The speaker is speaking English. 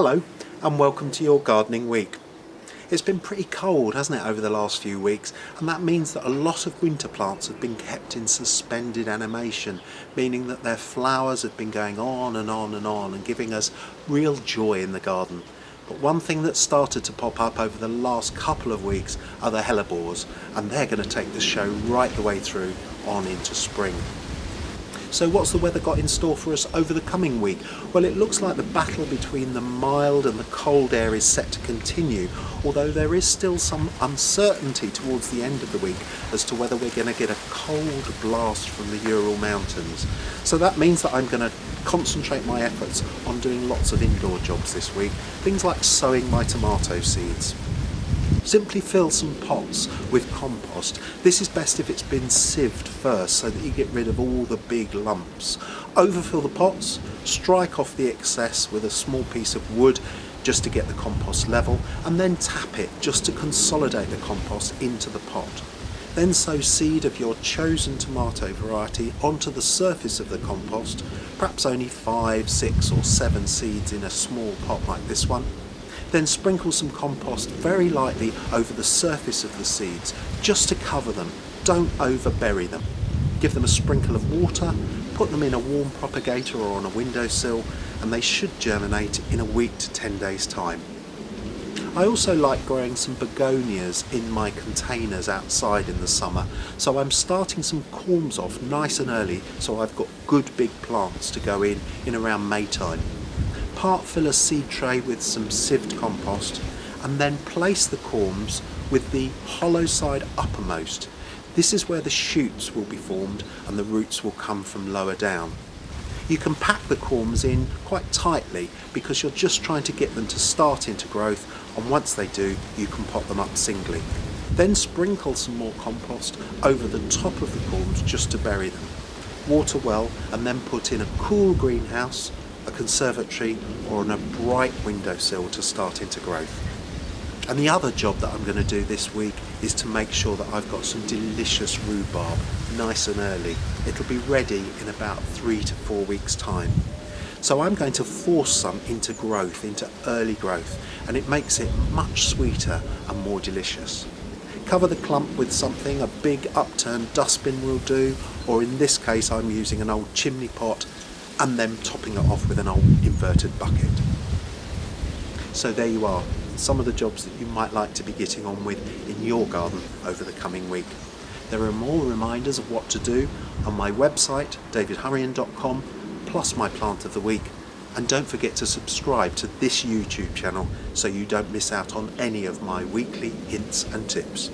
Hello and welcome to your gardening week. It's been pretty cold, hasn't it, over the last few weeks, and that means that a lot of winter plants have been kept in suspended animation, meaning that their flowers have been going on and on and on and giving us real joy in the garden. But one thing that's started to pop up over the last couple of weeks are the Helleborus, and they're going to take the show right the way through on into spring. So what's the weather got in store for us over the coming week? Well, it looks like the battle between the mild and the cold air is set to continue, although there is still some uncertainty towards the end of the week as to whether we're going to get a cold blast from the Ural Mountains. So that means that I'm going to concentrate my efforts on doing lots of indoor jobs this week, things like sowing my tomato seeds. Simply fill some pots with compost. This is best if it's been sieved first so that you get rid of all the big lumps. Overfill the pots, strike off the excess with a small piece of wood just to get the compost level, and then tap it just to consolidate the compost into the pot. Then sow seed of your chosen tomato variety onto the surface of the compost, perhaps only 5, 6 or 7 seeds in a small pot like this one. Then sprinkle some compost very lightly over the surface of the seeds, just to cover them. Don't overbury them. Give them a sprinkle of water, put them in a warm propagator or on a windowsill, and they should germinate in a week to 10 days time. I also like growing some begonias in my containers outside in the summer, so I'm starting some corms off nice and early so I've got good big plants to go in around May time. Part fill a seed tray with some sieved compost and then place the corms with the hollow side uppermost. This is where the shoots will be formed and the roots will come from lower down. You can pack the corms in quite tightly because you're just trying to get them to start into growth, and once they do you can pot them up singly. Then sprinkle some more compost over the top of the corms just to bury them. Water well and then put in a cool greenhouse, a conservatory or on a bright windowsill to start into growth. And the other job that I'm going to do this week is to make sure that I've got some delicious rhubarb nice and early. It'll be ready in about 3 to 4 weeks time. So I'm going to force some into growth, into early growth, and it makes it much sweeter and more delicious. Cover the clump with something, a big upturned dustbin will do, or in this case I'm using an old chimney pot, and then topping it off with an old inverted bucket. So there you are, some of the jobs that you might like to be getting on with in your garden over the coming week. There are more reminders of what to do on my website davidhurrian.com, plus my plant of the week, and don't forget to subscribe to this YouTube channel so you don't miss out on any of my weekly hints and tips.